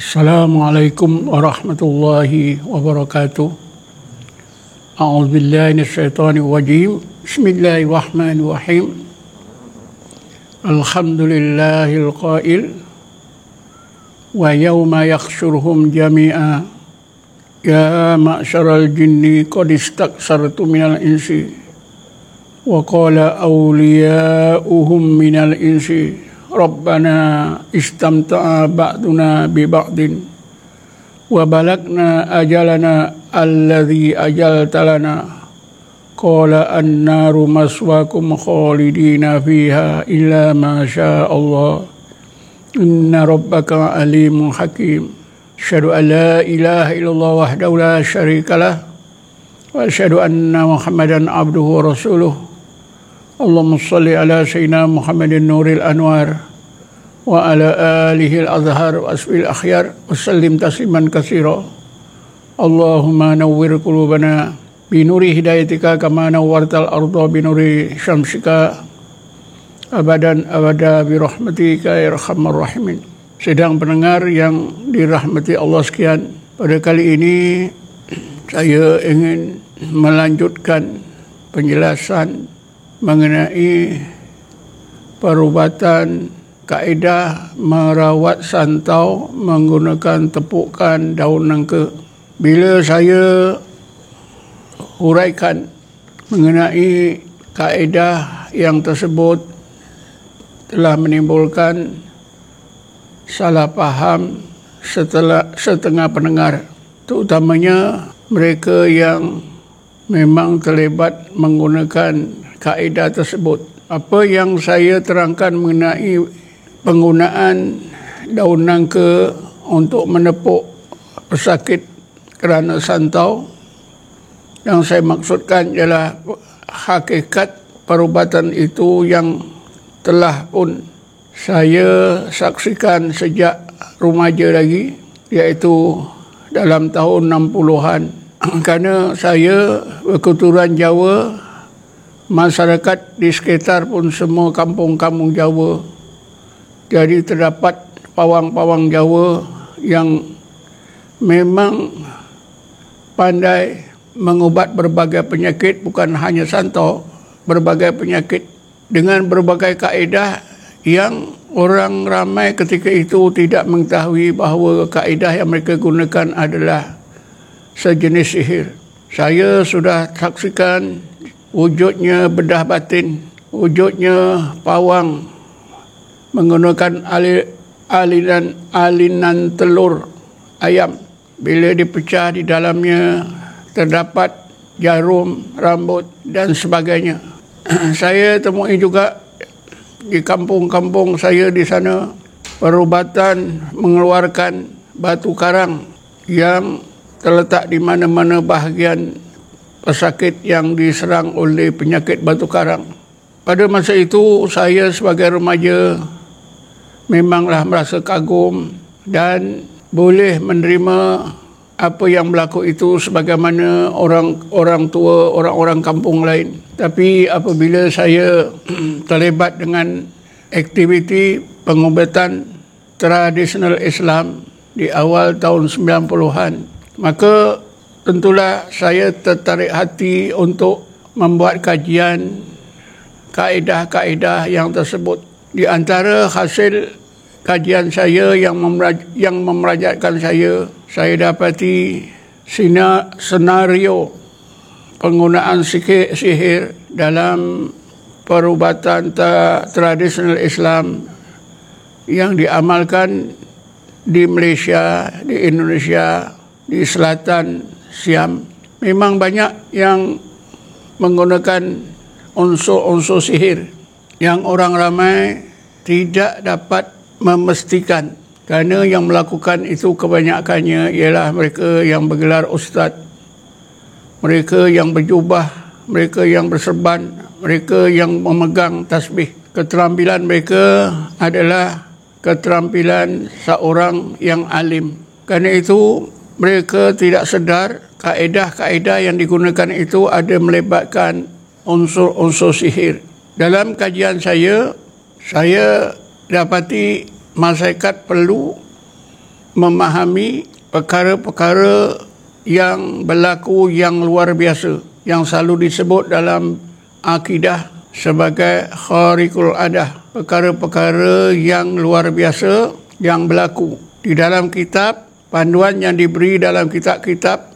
Assalamualaikum warahmatullahi wabarakatuh. A'udzu billahi minasyaitonir rajim. Bismillahirrahmanirrahim. Alhamdulillahil qail wa yawma yakhsyuruhum jami'a ya ma'syaral jinni qad istaksartu minal insi wa qala awliya'uhum minal insi Rabbana istamta'a ba'duna bi ba'din wa balagna ajalana alladhi ajaltalana qala an-naru maswakum khalidina fiha illa ma syaa Allah inna rabbaka alimun hakim. Asyhadu an la ilaha illallah wahdahu la syarikalah wa asyhadu anna Muhammadan abduhu wa rasuluh. Allahumma salli ala sayyidina Muhammadin nuril anwar wa ala alihi al-azhar wa asfil akhyar wa sallim tasliman katsira. Allahumma nawwir qulubana bi nuri hidayatika kama nawwartal arda bi nuri syamsika abadan abada bi rahmatika ya arhamar rahimin. Sedang pendengar yang dirahmati Allah sekalian, pada kali ini saya ingin melanjutkan penjelasan mengenai perubatan kaedah merawat santau menggunakan tepukan daun nangka. Bila saya huraikan mengenai kaedah yang tersebut telah menimbulkan salah faham setengah pendengar, terutamanya mereka yang memang terlibat menggunakan kaedah tersebut. Apa yang saya terangkan mengenai penggunaan daun nangka untuk menepuk pesakit kerana santau, yang saya maksudkan ialah hakikat perubatan itu yang telah pun saya saksikan sejak remaja lagi, iaitu dalam tahun 60-an. Kerana saya berketurunan Jawa, masyarakat di sekitar pun semua kampung-kampung Jawa. Jadi terdapat pawang-pawang Jawa yang memang pandai mengubat berbagai penyakit, bukan hanya santau, berbagai penyakit dengan berbagai kaedah yang orang ramai ketika itu tidak mengetahui bahawa kaedah yang mereka gunakan adalah sejenis sihir. Saya sudah saksikan wujudnya bedah batin, wujudnya pawang menggunakan alinan telur ayam. Bila dipecah, di dalamnya terdapat jarum, rambut dan sebagainya. Saya temui juga di kampung-kampung saya di sana perubatan mengeluarkan batu karang yang terletak di mana-mana bahagian pesakit yang diserang oleh penyakit batu karang. Pada masa itu saya sebagai remaja memanglah merasa kagum dan boleh menerima apa yang berlaku itu sebagaimana orang tua, orang-orang kampung lain. Tapi apabila saya terlibat dengan aktiviti pengobatan tradisional Islam di awal tahun 90-an, maka tentulah saya tertarik hati untuk membuat kajian kaedah-kaedah yang tersebut. Di antara hasil kajian saya yang memerajatkan saya dapati senario penggunaan sihir dalam perubatan tradisional Islam yang diamalkan di Malaysia, di Indonesia, di selatan Siam. Memang banyak yang menggunakan unsur-unsur sihir yang orang ramai tidak dapat memastikan, kerana yang melakukan itu kebanyakannya ialah mereka yang bergelar ustaz, mereka yang berjubah, mereka yang berserban, mereka yang memegang tasbih. Keterampilan mereka adalah keterampilan seorang yang alim. Kerana itu mereka tidak sedar kaedah-kaedah yang digunakan itu ada melibatkan unsur-unsur sihir. Dalam kajian saya dapati masyarakat perlu memahami perkara-perkara yang berlaku yang luar biasa, yang selalu disebut dalam akidah sebagai khariqul adah, perkara-perkara yang luar biasa yang berlaku. Di dalam kitab, panduan yang diberi dalam kitab-kitab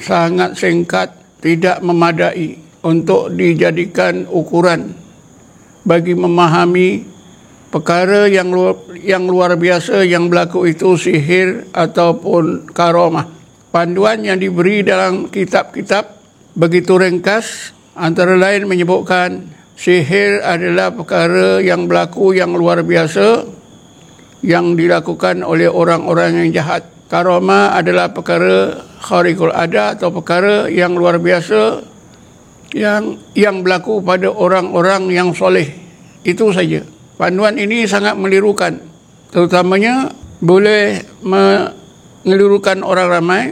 sangat singkat, tidak memadai untuk dijadikan ukuran bagi memahami perkara yang luar biasa yang berlaku itu sihir ataupun karamah. Panduan yang diberi dalam kitab-kitab begitu ringkas, antara lain menyebutkan sihir adalah perkara yang berlaku yang luar biasa yang dilakukan oleh orang-orang yang jahat. Karamah adalah perkara khariqul adah atau perkara yang luar biasa yang berlaku pada orang-orang yang soleh. Itu saja. Panduan ini sangat melirukan, terutamanya boleh mengelirukan orang ramai.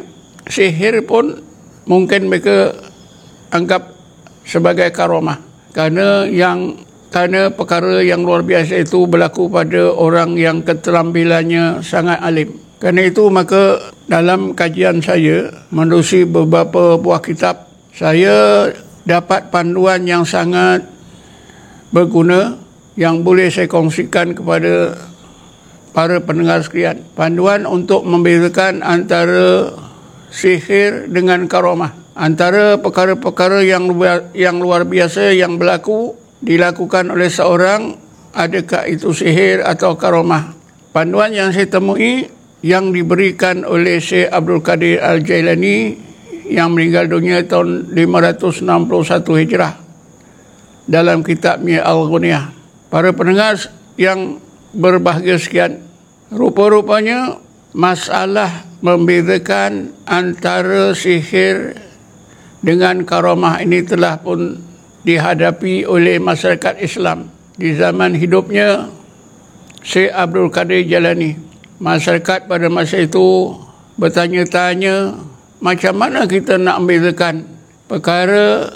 Sihir pun mungkin mereka anggap sebagai karamah, kerana perkara yang luar biasa itu berlaku pada orang yang keterampilannya sangat alim. Kerana itu maka dalam kajian saya menerusi beberapa buah kitab, saya dapat panduan yang sangat berguna yang boleh saya kongsikan kepada para pendengar sekalian. Panduan untuk membezakan antara sihir dengan karamah, antara perkara-perkara yang luar biasa yang berlaku dilakukan oleh seorang, adakah itu sihir atau karamah. Panduan yang saya temui yang diberikan oleh Syekh Abdul Qadir Al-Jailani yang meninggal dunia tahun 561 Hijrah dalam kitabnya Al-Ghunyah. Para pendengar yang berbahagia sekian, rupa-rupanya masalah membezakan antara sihir dengan karamah ini telah pun dihadapi oleh masyarakat Islam di zaman hidupnya Syekh Abdul Qadir Jailani. Masyarakat pada masa itu bertanya-tanya, macam mana kita nak membezakan perkara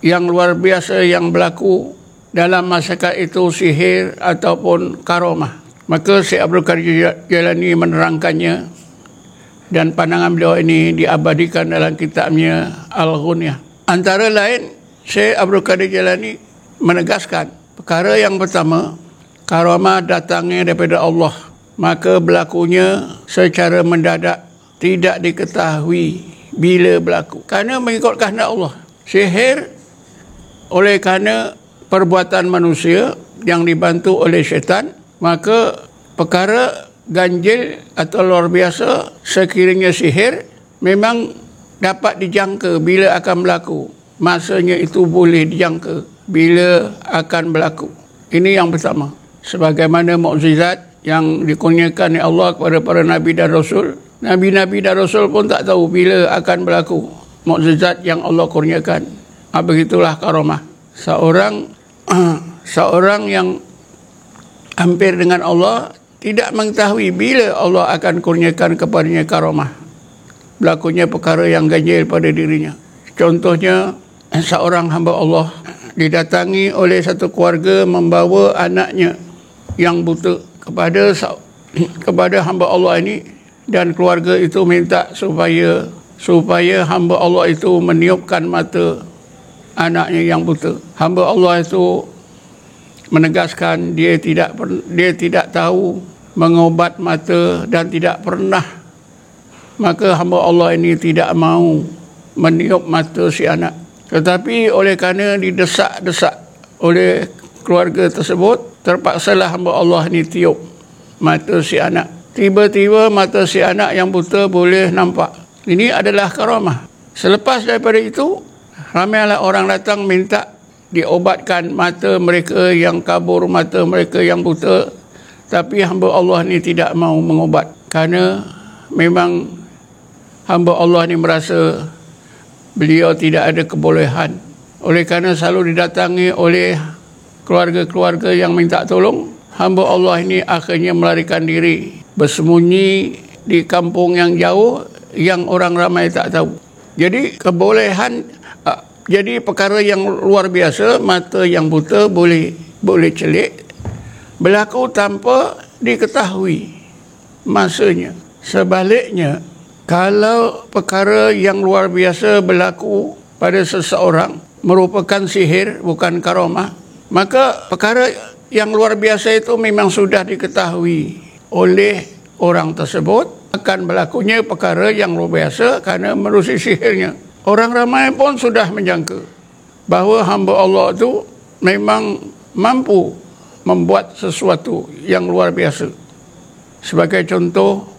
yang luar biasa yang berlaku dalam masyarakat itu sihir ataupun karamah. Maka Syekh Abdul Qadir Jailani menerangkannya, dan pandangan beliau ini diabadikan dalam kitabnya Al-Ghunyah. Antara lain, Syekh Abdul Qadir Jailani menegaskan perkara yang pertama, karamah datangnya daripada Allah, maka berlakunya secara mendadak, tidak diketahui bila berlaku, kerana mengikut kehendak Allah. Sihir oleh kerana perbuatan manusia yang dibantu oleh syaitan, maka perkara ganjil atau luar biasa sekiranya sihir memang dapat dijangka bila akan berlaku. Masanya itu boleh dijangka bila akan berlaku. Ini yang pertama. Sebagaimana mukjizat yang dikurniakan oleh Allah kepada para Nabi dan Rasul. Nabi-Nabi dan Rasul pun tak tahu bila akan berlaku mukjizat yang Allah kurniakan. Begitulah karamah. Seorang yang hampir dengan Allah tidak mengetahui bila Allah akan kurniakan kepadanya karamah, berlakunya perkara yang ganjil pada dirinya. Contohnya, seorang hamba Allah didatangi oleh satu keluarga membawa anaknya yang buta kepada hamba Allah ini, dan keluarga itu minta supaya hamba Allah itu meniupkan mata anaknya yang buta. Hamba Allah itu menegaskan dia tidak tahu mengobat mata dan tidak pernah. Maka hamba Allah ini tidak mahu meniup mata si anak. Tetapi oleh kerana didesak-desak oleh keluarga tersebut, terpaksalah hamba Allah ini tiup mata si anak. Tiba-tiba mata si anak yang buta boleh nampak. Ini adalah karamah. Selepas daripada itu, ramailah orang datang minta diobatkan mata mereka yang kabur, mata mereka yang buta. Tapi hamba Allah ni tidak mahu mengobat, kerana memang hamba Allah ni merasa beliau tidak ada kebolehan. Oleh kerana selalu didatangi oleh keluarga-keluarga yang minta tolong, hamba Allah ini akhirnya melarikan diri, bersembunyi di kampung yang jauh yang orang ramai tak tahu. Jadi jadi perkara yang luar biasa, mata yang buta boleh celik, berlaku tanpa diketahui masanya. Sebaliknya, kalau perkara yang luar biasa berlaku pada seseorang merupakan sihir, bukan karamah, maka perkara yang luar biasa itu memang sudah diketahui oleh orang tersebut akan berlakunya perkara yang luar biasa kerana menerusi sihirnya. Orang ramai pun sudah menjangka bahawa hamba Allah itu memang mampu membuat sesuatu yang luar biasa. Sebagai contoh,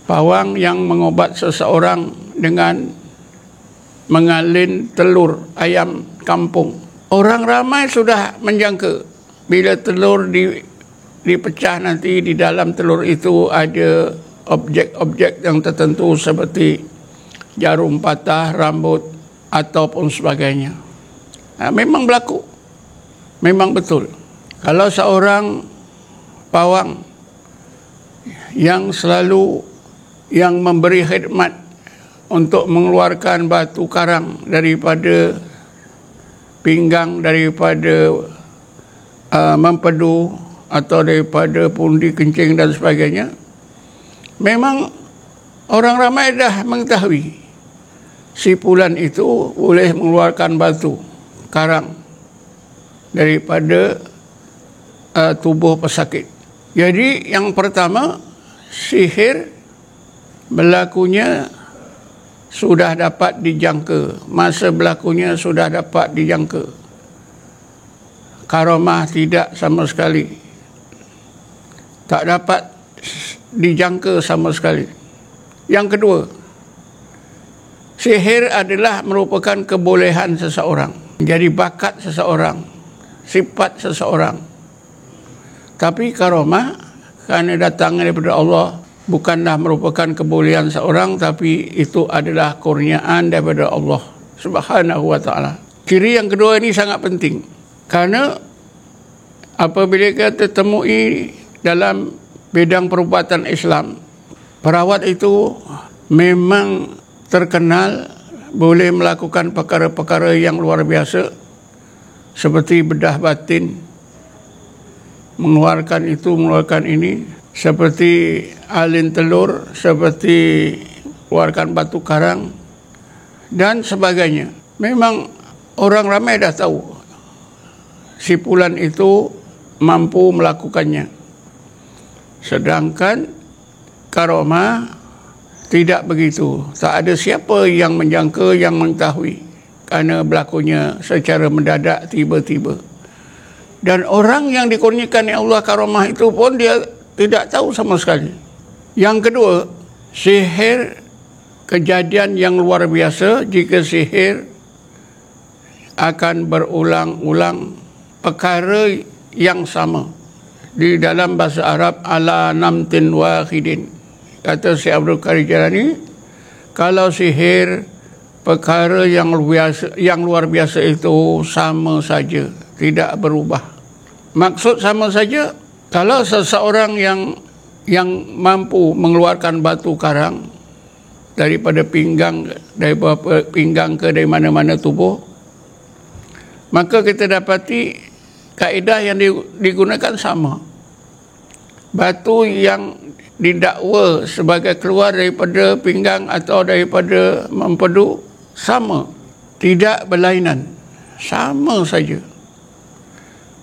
pawang yang mengobat seseorang dengan mengalin telur ayam kampung. Orang ramai sudah menjangka bila telur dipecah nanti di dalam telur itu ada objek-objek yang tertentu seperti jarum patah, rambut ataupun sebagainya. Memang berlaku. Memang betul. Kalau seorang pawang yang memberi khidmat untuk mengeluarkan batu karang daripada pinggang, daripada mempedu atau daripada pundi kencing dan sebagainya, memang orang ramai dah mengetahui si pulan itu boleh mengeluarkan batu karang daripada tubuh pesakit. Jadi yang pertama, sihir berlakunya sudah dapat dijangka, masa berlakunya sudah dapat dijangka. Karamah tidak sama sekali, tak dapat dijangka sama sekali. Yang kedua, sihir adalah merupakan kebolehan seseorang, jadi bakat seseorang, sifat seseorang. Tapi karamah kerana datang daripada Allah bukanlah merupakan kebolehan seorang, tapi itu adalah kurniaan daripada Allah Subhanahu wa taala. Ciri yang kedua ini sangat penting, kerana apabila kita temui dalam bidang perubatan Islam, perawat itu memang terkenal boleh melakukan perkara-perkara yang luar biasa seperti bedah batin, mengeluarkan itu, mengeluarkan ini, seperti alin telur, seperti keluarkan batu karang dan sebagainya. Memang orang ramai dah tahu si pulan itu mampu melakukannya. Sedangkan karamah tidak begitu. Tak ada siapa yang menjangka, yang mengetahui, kerana berlakunya secara mendadak, tiba-tiba. Dan orang yang dikurniakan oleh Allah karamah itu pun dia tidak tahu sama sekali. Yang kedua, sihir kejadian yang luar biasa jika sihir akan berulang-ulang perkara yang sama. Di dalam bahasa Arab, ala namtin wahidin. Kata Syekh Abdul Qadir Jailani, kalau sihir perkara yang luar biasa itu sama saja, tidak berubah. Maksud sama saja, kalau seseorang yang mampu mengeluarkan batu karang daripada pinggang ke dari mana-mana tubuh, maka kita dapati kaedah yang digunakan sama. Batu yang didakwa sebagai keluar daripada pinggang atau daripada mempedu sama, tidak berlainan, sama saja.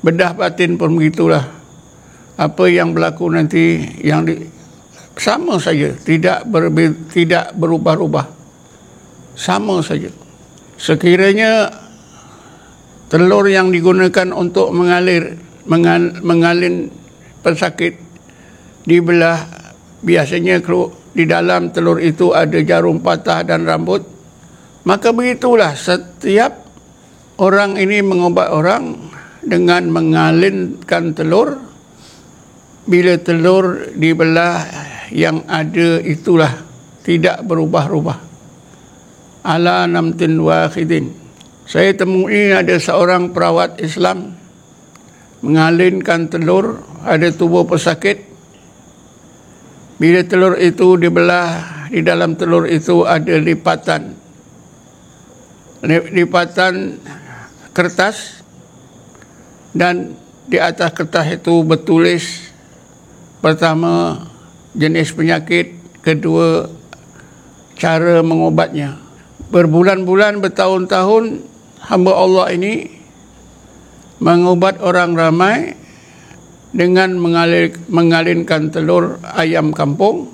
Bedah batin pun begitulah. Apa yang berlaku nanti sama saja, tidak berubah-ubah, sama saja. Sekiranya telur yang digunakan untuk mengalin pesakit dibelah, biasanya di dalam telur itu ada jarum patah dan rambut, maka begitulah setiap orang ini mengobat orang dengan mengalinkan telur. Bila telur dibelah, yang ada itulah tidak berubah-ubah. Ala namtin wahidin. Saya temui ada seorang perawat Islam mengalinkan telur, ada tubuh pesakit. Bila telur itu dibelah, di dalam telur itu ada lipatan kertas, dan di atas kertas itu bertulis pertama jenis penyakit, kedua cara mengobatnya. Berbulan-bulan, bertahun-tahun hamba Allah ini mengobat orang ramai dengan mengalinkan telur ayam kampung.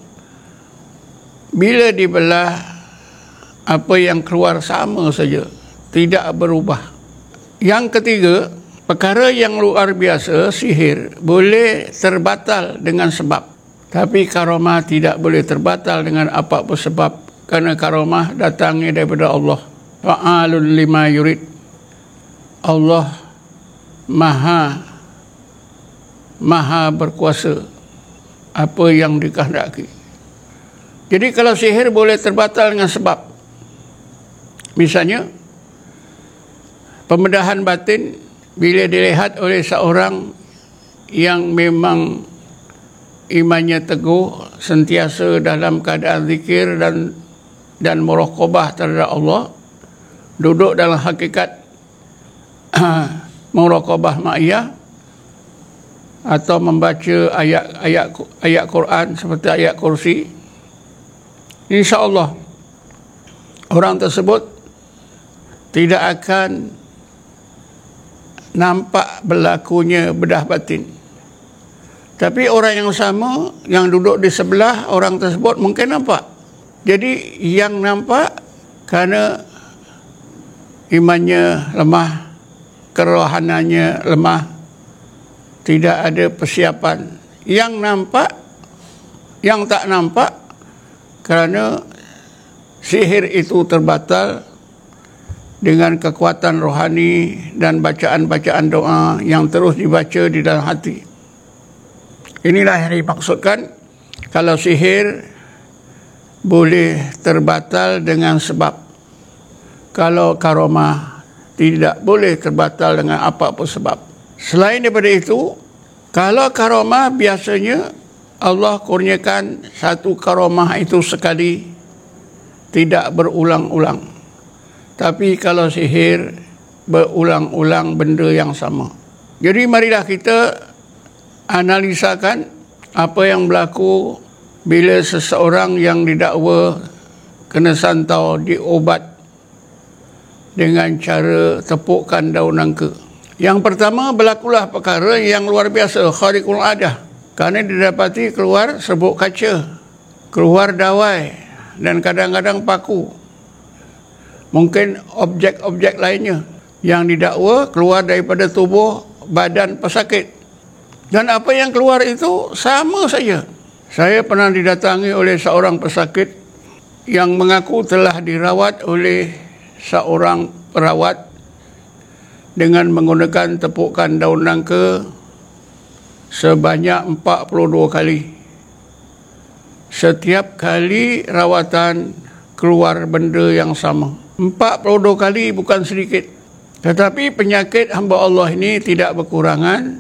Bila dibelah, apa yang keluar sama saja, tidak berubah. Yang ketiga, perkara yang luar biasa, sihir, boleh terbatal dengan sebab. Tapi karamah tidak boleh terbatal dengan apa-apa sebab. Kerana karamah datangnya daripada Allah. Fa'alun lima yurid. Allah maha berkuasa apa yang dikehendaki. Jadi kalau sihir boleh terbatal dengan sebab. Misalnya, pembedahan batin bila dilihat oleh seorang yang memang imannya teguh, sentiasa dalam keadaan zikir dan muraqabah terhadap Allah, duduk dalam hakikat muraqabah ma'iyah, atau membaca ayat Quran seperti ayat kursi, insya-Allah orang tersebut tidak akan nampak berlakunya bedah batin. Tapi orang yang sama, yang duduk di sebelah orang tersebut mungkin nampak. Jadi yang nampak kerana imannya lemah, kerohanannya lemah, tidak ada persiapan. Yang nampak, yang tak nampak, kerana sihir itu terbatal dengan kekuatan rohani dan bacaan-bacaan doa yang terus dibaca di dalam hati. Inilah yang dimaksudkan kalau sihir boleh terbatal dengan sebab. Kalau karamah tidak boleh terbatal dengan apa-apa sebab. Selain daripada itu, kalau karamah biasanya Allah kurniakan satu karamah itu sekali, tidak berulang-ulang. Tapi kalau sihir, berulang-ulang benda yang sama. Jadi marilah kita analisakan apa yang berlaku bila seseorang yang didakwa kena santau diobat dengan cara tepukkan daun nangka. Yang pertama, berlakulah perkara yang luar biasa, khariqul adah. Kerana didapati keluar serbuk kaca, keluar dawai, dan kadang-kadang paku. Mungkin objek-objek lainnya yang didakwa keluar daripada tubuh badan pesakit. Dan apa yang keluar itu sama saja. Saya pernah didatangi oleh seorang pesakit yang mengaku telah dirawat oleh seorang perawat dengan menggunakan tepukan daun nangka sebanyak 42 kali. Setiap kali rawatan keluar benda yang sama. 42 kali bukan sedikit. Tetapi penyakit hamba Allah ini tidak berkurangan,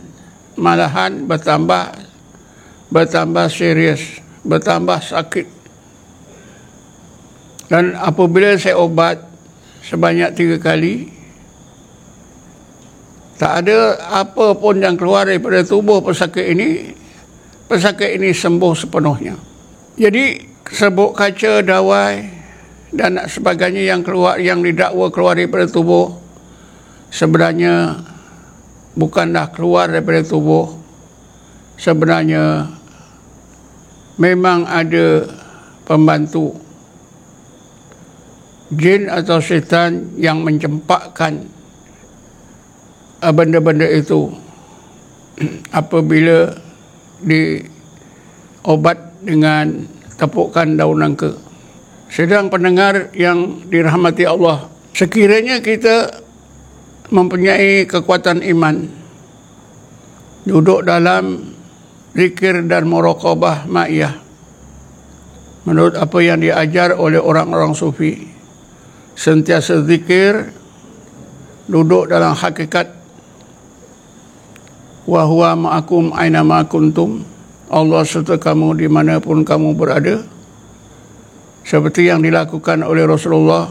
malahan bertambah serius, bertambah sakit. Dan apabila saya ubat sebanyak 3 kali, tak ada apa pun yang keluar daripada tubuh pesakit ini sembuh sepenuhnya. Jadi serbuk kaca, dawai dan sebagainya yang keluar, yang didakwa keluar daripada tubuh, sebenarnya bukanlah keluar daripada tubuh. Sebenarnya memang ada pembantu jin atau syaitan yang mencempakkan benda-benda itu apabila diobat dengan tepukan daun nangka. Sedang pendengar yang dirahmati Allah, sekiranya kita mempunyai kekuatan iman, duduk dalam zikir dan muraqabah ma'iyah menurut apa yang diajar oleh orang-orang sufi, sentiasa zikir, duduk dalam hakikat wa huwa ma'akum aina ma kuntum, Allah serta kamu dimanapun kamu berada, seperti yang dilakukan oleh Rasulullah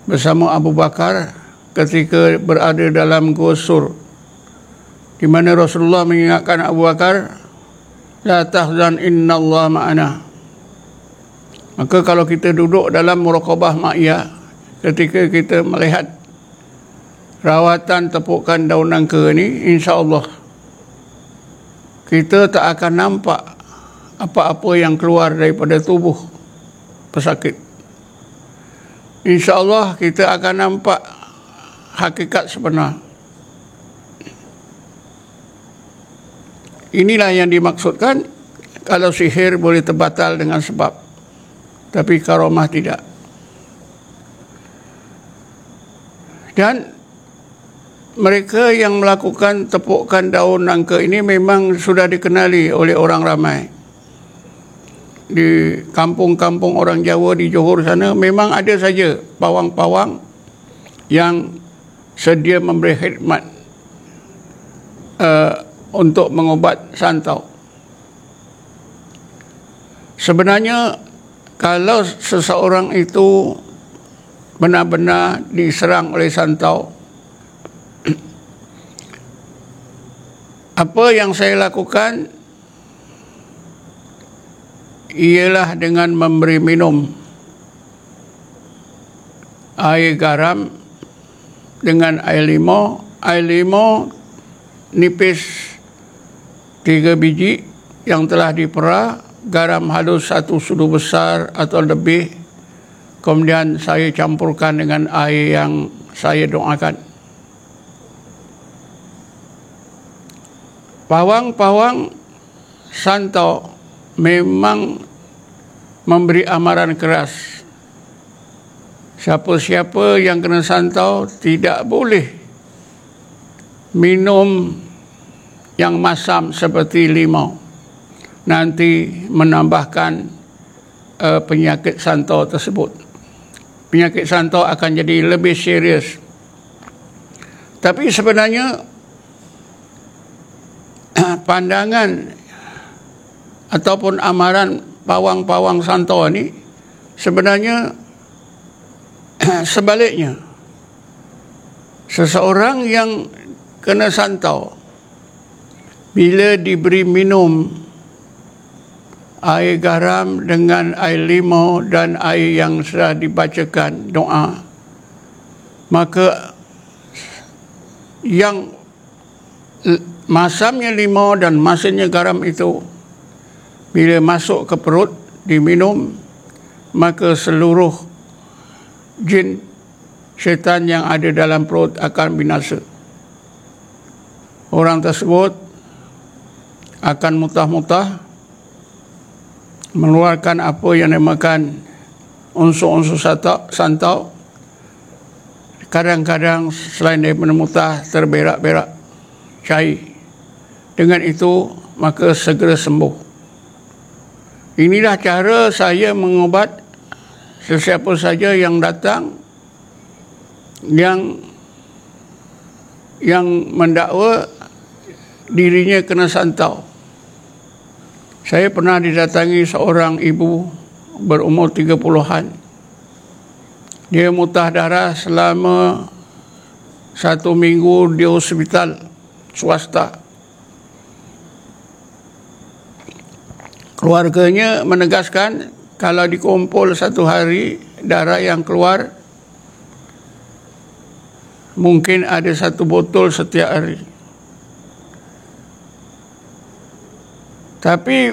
bersama Abu Bakar ketika berada dalam Gua Sur, di mana Rasulullah mengingatkan Abu Bakar la tahzan innallaha ma'ana. Maka kalau kita duduk dalam muraqabah ma'iyah, ketika kita melihat rawatan tepukan daun nangka ni, insya-Allah kita tak akan nampak apa-apa yang keluar daripada tubuh pesakit. Insya-Allah kita akan nampak hakikat sebenar. Inilah yang dimaksudkan kalau sihir boleh terbatal dengan sebab, tapi karamah tidak. Dan mereka yang melakukan tepukan daun nangka ini memang sudah dikenali oleh orang ramai. Di kampung-kampung orang Jawa di Johor sana memang ada saja pawang-pawang yang sedia memberi khidmat untuk mengubat santau. Sebenarnya kalau seseorang itu benar-benar diserang oleh santau, apa yang saya lakukan ialah dengan memberi minum air garam dengan air limau. Air limau nipis 3 biji yang telah diperah, garam halus 1 sudu besar atau lebih, kemudian saya campurkan dengan air yang saya doakan. Pawang-pawang santau memang memberi amaran keras. Siapa-siapa yang kena santau tidak boleh minum yang masam seperti limau. Nanti menambahkan penyakit santau tersebut. Penyakit santau akan jadi lebih serius. Tapi sebenarnya pandangan ataupun amaran pawang-pawang santau ini sebenarnya sebaliknya. Seseorang yang kena santau bila diberi minum air garam dengan air limau dan air yang sudah dibacakan doa, maka yang masamnya limau dan masamnya garam itu bila masuk ke perut diminum, maka seluruh jin syaitan yang ada dalam perut akan binasa. Orang tersebut akan mutah-mutah, mengeluarkan apa yang dinamakan unsur-unsur santau. Kadang-kadang selain daripada mutah, terberak-berak cair. Dengan itu maka segera sembuh. Inilah cara saya mengubat sesiapa saja yang datang yang mendakwa dirinya kena santau. Saya pernah didatangi seorang ibu berumur 30-an. Dia mutah darah selama 1 minggu di hospital swasta. Keluarganya menegaskan kalau dikumpul 1 hari darah yang keluar mungkin ada 1 botol setiap hari. Tapi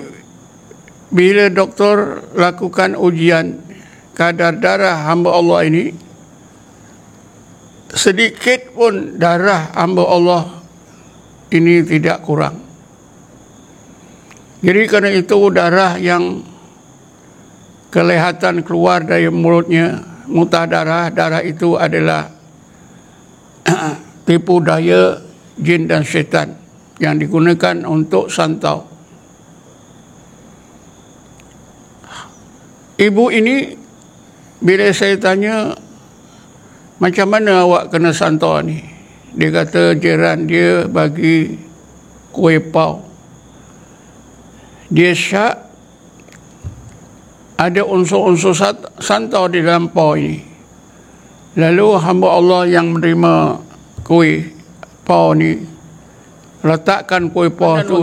bila doktor lakukan ujian kadar darah hamba Allah ini, sedikit pun darah hamba Allah ini tidak kurang. Jadi kerana itu darah yang kelihatan keluar dari mulutnya, mutah darah itu adalah tipu daya jin dan syaitan yang digunakan untuk santau. Ibu ini bila saya tanya, macam mana awak kena santau ni? Dia kata jiran dia bagi kuih pau. Dia syak ada unsur-unsur santau di dalam pau ini. Lalu hamba Allah yang menerima kuih pau ni letakkan kuih poh tu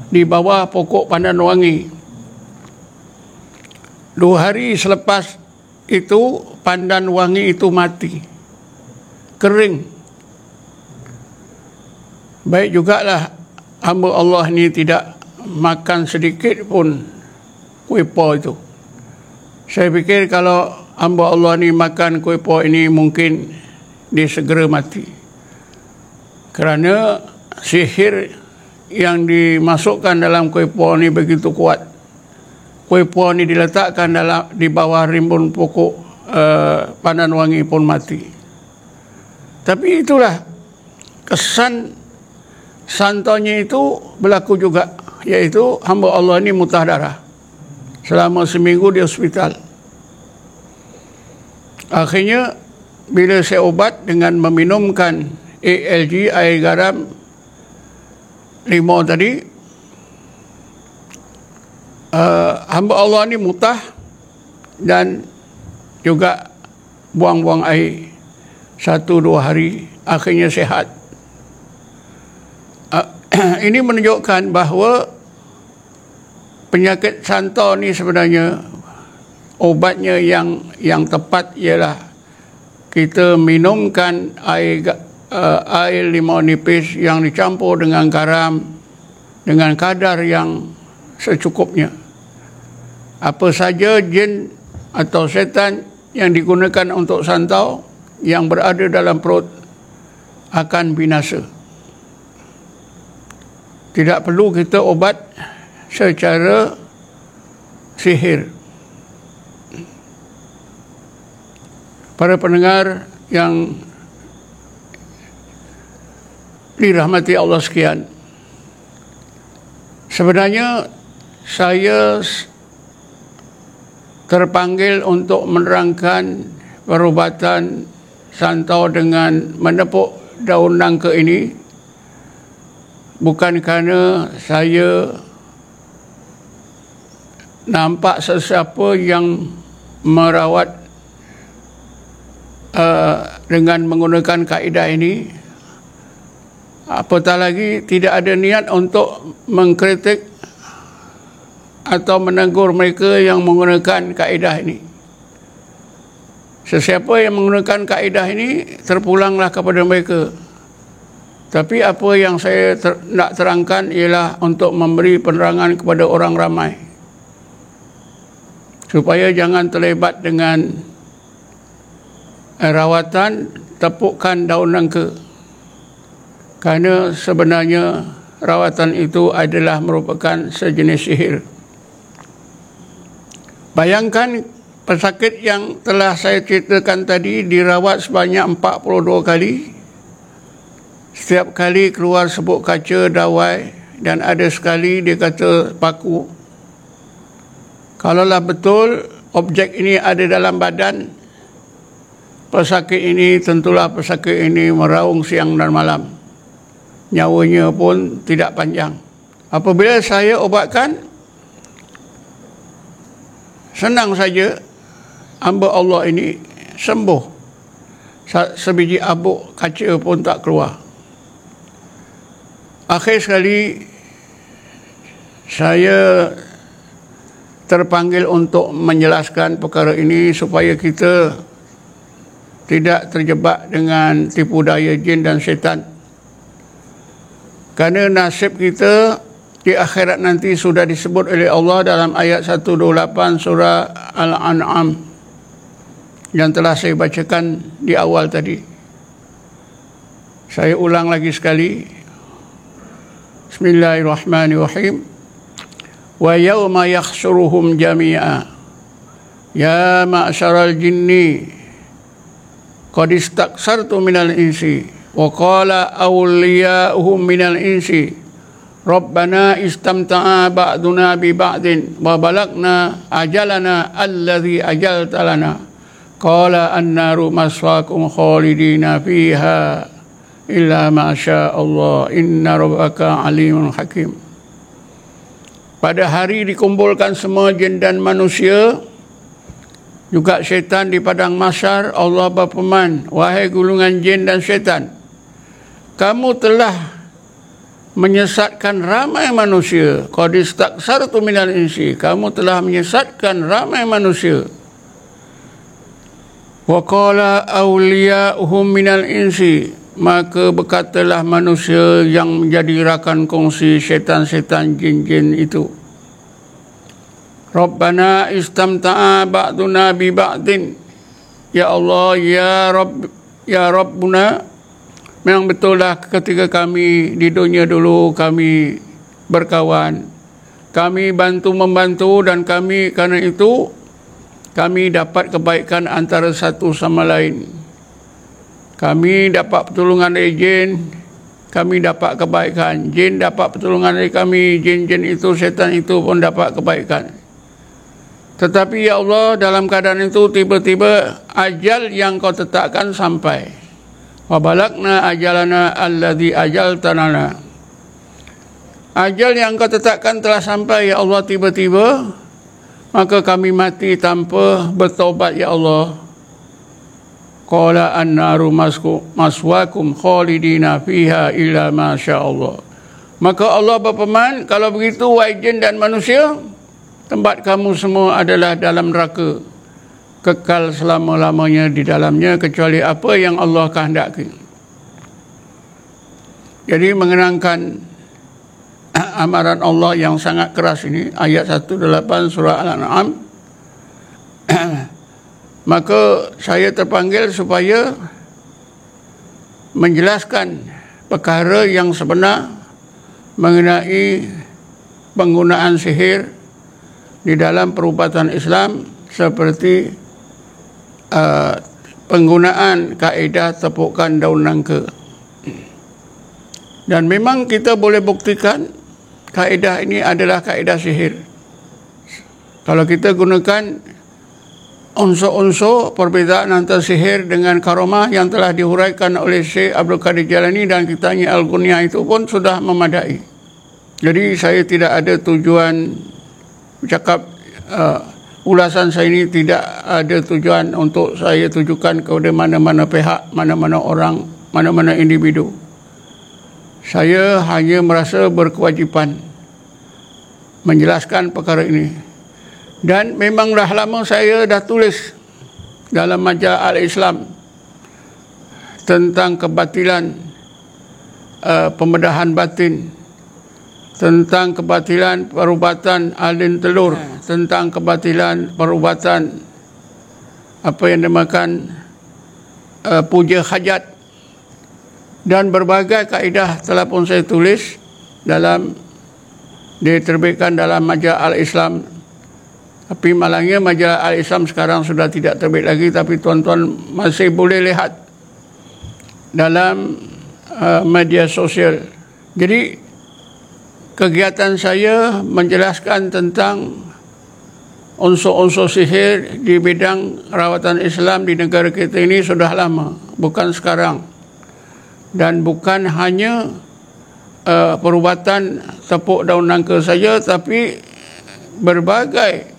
di bawah pokok pandan wangi. 2 hari selepas itu pandan wangi itu mati, kering. Baik jugalah hamba Allah ni tidak makan sedikit pun kuih poh itu. Saya fikir kalau hamba Allah ni makan kuih poh ini mungkin dia segera mati, kerana sihir yang dimasukkan dalam kuih poh ni begitu kuat. Kuih poh ni diletakkan di bawah rimbun pokok pandan wangi pun mati. Tapi itulah kesan santonya itu berlaku juga, iaitu hamba Allah ni muntah darah selama seminggu di hospital. Akhirnya bila saya ubat dengan meminumkan ALG, air garam 5 tadi, hamba Allah ni muntah dan juga buang-buang air 1-2 hari, akhirnya sihat. Ini menunjukkan bahawa penyakit santo ni sebenarnya obatnya yang tepat ialah kita minumkan air limau nipis yang dicampur dengan garam dengan kadar yang secukupnya. Apa saja jin atau setan yang digunakan untuk santau yang berada dalam perut akan binasa. Tidak perlu kita ubat secara sihir. Para pendengar yang dirahmati Allah sekalian, sebenarnya saya terpanggil untuk menerangkan perubatan santau dengan menepuk daun nangka ini bukan kerana saya nampak sesiapa yang merawat dengan menggunakan kaedah ini, apatah lagi tidak ada niat untuk mengkritik atau menegur mereka yang menggunakan kaedah ini. Sesiapa yang menggunakan kaedah ini terpulanglah kepada mereka. Tapi apa yang saya nak terangkan ialah untuk memberi penerangan kepada orang ramai supaya jangan terlibat dengan rawatan tepukan daun nangka, kerana sebenarnya rawatan itu adalah merupakan sejenis sihir. Bayangkan pesakit yang telah saya ceritakan tadi dirawat sebanyak 42 kali. Setiap kali keluar sebut kaca, dawai, dan ada sekali dia kata paku. Kalaulah betul objek ini ada dalam badan pesakit ini, tentulah pesakit ini meraung siang dan malam. Nyawanya pun tidak panjang. Apabila saya ubatkan, senang saja hamba Allah ini sembuh. Sebiji abuk kaca pun tak keluar. Akhir sekali saya terpanggil untuk menjelaskan perkara ini supaya kita tidak terjebak dengan tipu daya jin dan syaitan. Kerana nasib kita di akhirat nanti sudah disebut oleh Allah dalam ayat 128 surah Al-An'am yang telah saya bacakan di awal tadi. Saya ulang lagi sekali. Bismillahirrahmanirrahim. Wa yawma yakhsuruhum jami'a ya ma'syaral jinni qad istaksartu minal insi wa qala awliya'uhum minal insi rabbana istamta'a ba'duna bi ba'din wa balagna ajalana alladhi ajalta lana qala an-naru maswaakum khalidina fiha illa ma syaa Allah inna rabbaka alimun hakim. Pada hari dikumpulkan semua jin dan manusia, juga syaitan di padang mahsyar, Allah berfirman, wahai gulungan jin dan syaitan, kamu telah menyesatkan ramai manusia. Qad istaksartu minal insi, kamu telah menyesatkan ramai manusia. Wa qala awliya'uhum minal insi, maka berkatalah manusia yang menjadi rakan kongsi syaitan-syaitan jin-jin itu, Rabbana istamta'a ba'duna bi ba'din, ya Allah, ya Rabbuna, memang betullah ketika kami di dunia dulu kami berkawan, kami bantu-membantu, dan kami karena itu kami dapat kebaikan antara satu sama lain. Kami dapat pertolongan dari jin, kami dapat kebaikan. Jin dapat pertolongan dari kami, jin-jin itu, syaitan itu pun dapat kebaikan. Tetapi ya Allah, dalam keadaan itu tiba-tiba ajal yang kau tetapkan sampai. Wa balagna ajalana alladhi ajaltanana. Ajal yang kau tetapkan telah sampai ya Allah, tiba-tiba, maka kami mati tanpa bertaubat ya Allah. Qala an-naru maswakum khalidina fiha illa ma sya'allah. Maka Allah berfirman, kalau begitu wahai jin dan manusia, tempat kamu semua adalah dalam neraka, kekal selama-lamanya di dalamnya kecuali apa yang Allah kehendaki. Jadi mengenangkan amaran Allah yang sangat keras ini, ayat 18 surah Al-An'am, maka saya terpanggil supaya menjelaskan perkara yang sebenar mengenai penggunaan sihir di dalam perubatan Islam, seperti penggunaan kaedah tepukan daun nangka. Dan memang kita boleh buktikan kaedah ini adalah kaedah sihir. Kalau kita gunakan unsur-unsur perbezaan antara sihir dengan karamah yang telah dihuraikan oleh Syekh Abdul Qadir Jalani dan kitabnya Al-Ghunyah, itu pun sudah memadai. Jadi saya tidak ada tujuan bercakap, ulasan saya ini tidak ada tujuan untuk saya tujukan kepada mana-mana pihak, mana-mana orang, mana-mana individu. Saya hanya merasa berkewajipan menjelaskan perkara ini. Dan memang dah lama saya dah tulis dalam majalah Al-Islam tentang kebatilan pembedahan batin, tentang kebatilan perubatan alin telur, tentang kebatilan perubatan apa yang dinamakan puja hajat, dan berbagai kaedah telah pun saya tulis dalam, diterbitkan dalam majalah Al-Islam. Tapi malangnya majalah Al-Islam sekarang sudah tidak terbit lagi, tapi tuan-tuan masih boleh lihat dalam media sosial. Jadi kegiatan saya menjelaskan tentang unsur-unsur sihir di bidang rawatan Islam di negara kita ini sudah lama, bukan sekarang. Dan bukan hanya perubatan tepuk daun nangka saja, tapi berbagai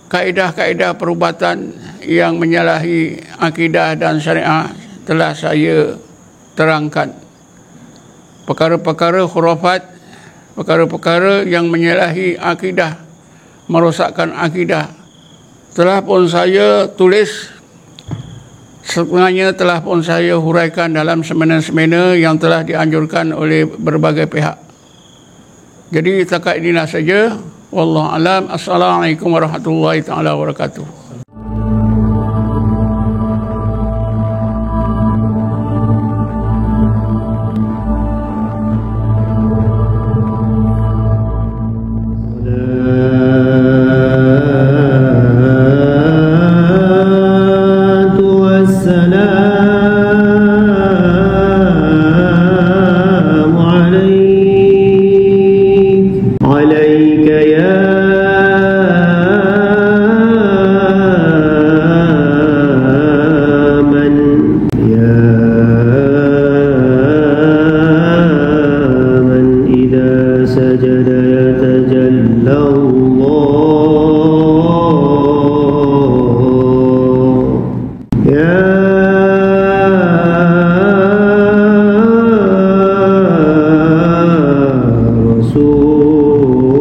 kaedah-kaedah perubatan yang menyalahi akidah dan syariah telah saya terangkan. Perkara-perkara khurafat, perkara-perkara yang menyalahi akidah, merosakkan akidah, telah pun saya tulis, sebenarnya telah pun saya huraikan dalam seminar-seminar yang telah dianjurkan oleh berbagai pihak. Jadi setakat inilah saja. Wallahu alam. Assalamualaikum warahmatullahi taala wabarakatuh. Rasul